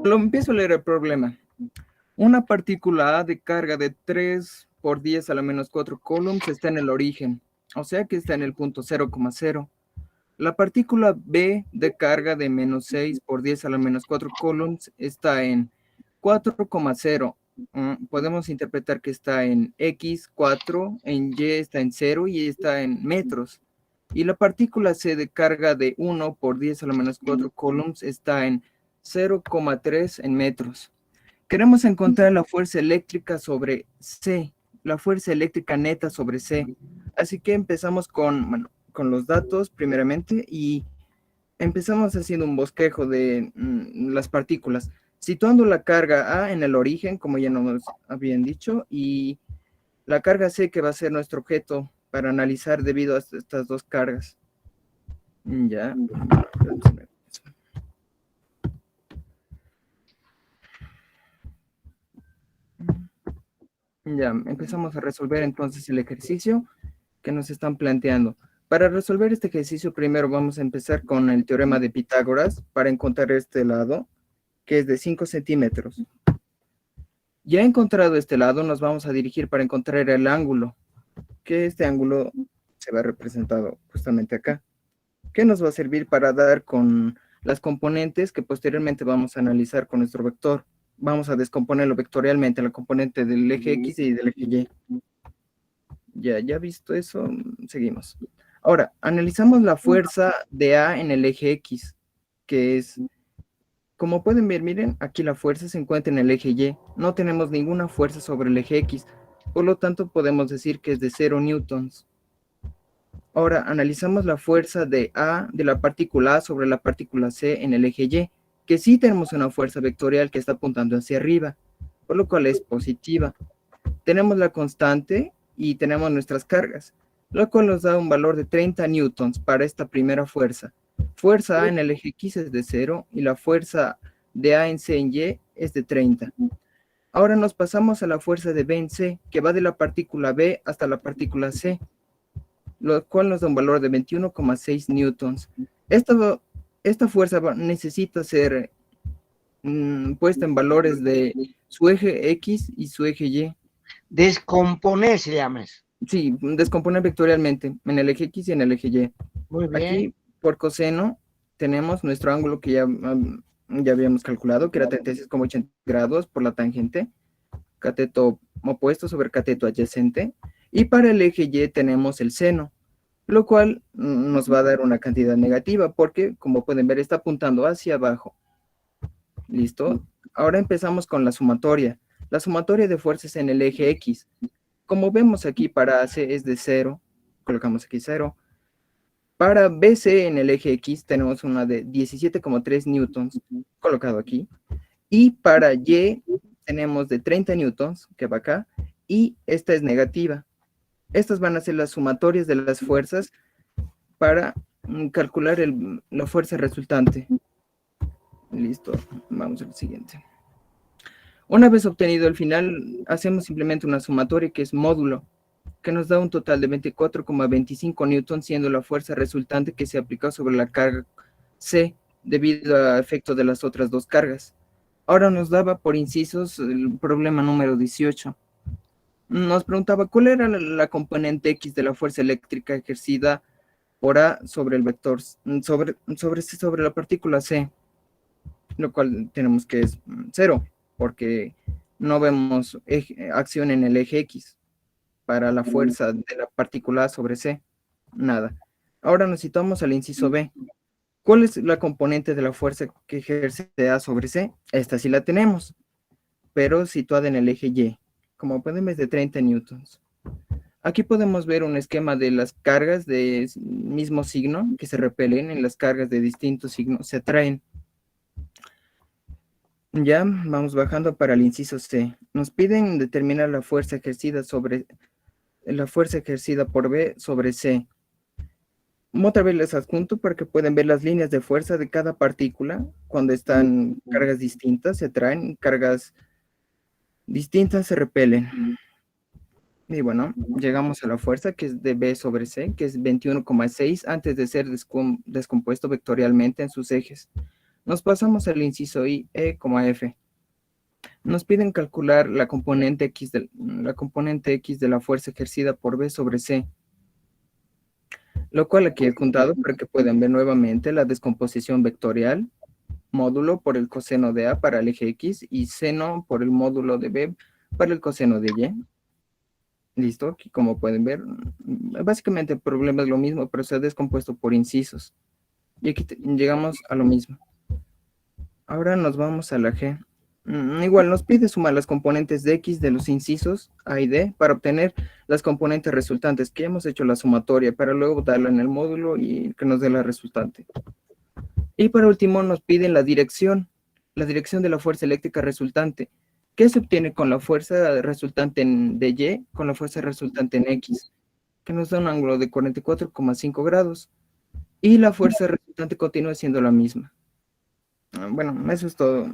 Lo empiezo a leer el problema. Una partícula A de carga de 3 por 10 a la menos 4 coulombs está en el origen, o sea que está en el punto 0,0. La partícula B de carga de menos 6 por 10 a la menos 4 coulombs está en 4,0. Podemos interpretar que está en X 4, en Y está en 0 y está en metros. Y la partícula C de carga de 1 por 10 a la menos 4 coulombs está en 0,3 en metros. Queremos encontrar la fuerza eléctrica sobre C, la fuerza eléctrica neta sobre C. Así que empezamos con los datos primeramente y empezamos haciendo un bosquejo de las partículas, situando la carga A en el origen, como ya nos habían dicho, y la carga C que va a ser nuestro objeto para analizar debido a estas dos cargas. Ya. Ya, empezamos a resolver entonces el ejercicio que nos están planteando. Para resolver este ejercicio, primero vamos a empezar con el teorema de Pitágoras para encontrar este lado, que es de 5 centímetros. Ya encontrado este lado, nos vamos a dirigir para encontrar el ángulo, que este ángulo se va representado justamente acá, que nos va a servir para dar con las componentes que posteriormente vamos a analizar con nuestro vector. Vamos a descomponerlo vectorialmente, la componente del eje X y del eje Y. Ya visto eso, seguimos. Ahora, analizamos la fuerza de A en el eje X, que es, como pueden ver, miren, aquí la fuerza se encuentra en el eje Y. No tenemos ninguna fuerza sobre el eje X, por lo tanto podemos decir que es de 0 newtons. Ahora, analizamos la fuerza de A de la partícula A sobre la partícula C en el eje Y, que sí tenemos una fuerza vectorial que está apuntando hacia arriba, por lo cual es positiva. Tenemos la constante y tenemos nuestras cargas, lo cual nos da un valor de 30 newtons para esta primera fuerza. Fuerza A en el eje X es de 0 y la fuerza de A en C en Y es de 30. Ahora nos pasamos a la fuerza de B en C, que va de la partícula B hasta la partícula C, lo cual nos da un valor de 21,6 newtons. Esta fuerza necesita ser puesta en valores de su eje X y su eje Y. Descomponer se llama eso. Sí, descomponer vectorialmente en el eje X y en el eje Y. Muy bien. Aquí, por coseno, tenemos nuestro ángulo que ya habíamos calculado, que era 36,80 grados por la tangente, cateto opuesto sobre cateto adyacente. Y para el eje Y tenemos el seno, lo cual nos va a dar una cantidad negativa, porque, como pueden ver, está apuntando hacia abajo. ¿Listo? Ahora empezamos con la sumatoria. La sumatoria de fuerzas en el eje X. Como vemos aquí, para AC es de 0, colocamos aquí 0. Para BC en el eje X tenemos una de 17,3 newtons, colocado aquí. Y para Y tenemos de 30 newtons, que va acá, y esta es negativa. Estas van a ser las sumatorias de las fuerzas para calcular la fuerza resultante. Listo, vamos al siguiente. Una vez obtenido el final, hacemos simplemente una sumatoria que es módulo, que nos da un total de 24,25 newtons, siendo la fuerza resultante que se aplicó sobre la carga C debido al efecto de las otras dos cargas. Ahora nos daba por incisos el problema número 18. Nos preguntaba cuál era la componente X de la fuerza eléctrica ejercida por A sobre el vector, sobre la partícula C, lo cual tenemos que es 0, porque no vemos acción en el eje X para la fuerza de la partícula A sobre C. Nada. Ahora necesitamos al inciso B. ¿Cuál es la componente de la fuerza que ejerce A sobre C? Esta sí la tenemos, pero situada en el eje Y. Como pueden ver, es de 30 newtons. Aquí podemos ver un esquema de las cargas de mismo signo que se repelen, en las cargas de distintos signos se atraen. Ya, vamos bajando para el inciso C. Nos piden determinar la fuerza ejercida por B sobre C. Otra vez les adjunto para que puedan ver las líneas de fuerza de cada partícula. Cuando están cargas distintas se atraen, cargas distintas se repelen. Y bueno, llegamos a la fuerza que es de B sobre C, que es 21,6 antes de ser descompuesto vectorialmente en sus ejes. Nos pasamos al inciso I, E, F. Nos piden calcular la componente X de la fuerza ejercida por B sobre C, lo cual aquí he juntado para que puedan ver nuevamente la descomposición vectorial, módulo por el coseno de A para el eje X y seno por el módulo de B para el coseno de Y. Listo, aquí como pueden ver, básicamente el problema es lo mismo, pero se ha descompuesto por incisos. Y aquí llegamos a lo mismo. Ahora nos vamos a la G. Igual nos pide sumar las componentes de X de los incisos A y D para obtener las componentes resultantes, que ya hemos hecho la sumatoria, para luego darla en el módulo y que nos dé la resultante. Y por último nos piden la dirección de la fuerza eléctrica resultante, que se obtiene con la fuerza resultante de Y con la fuerza resultante en X, que nos da un ángulo de 44,5 grados. Y la fuerza resultante continúa siendo la misma. Bueno, eso es todo.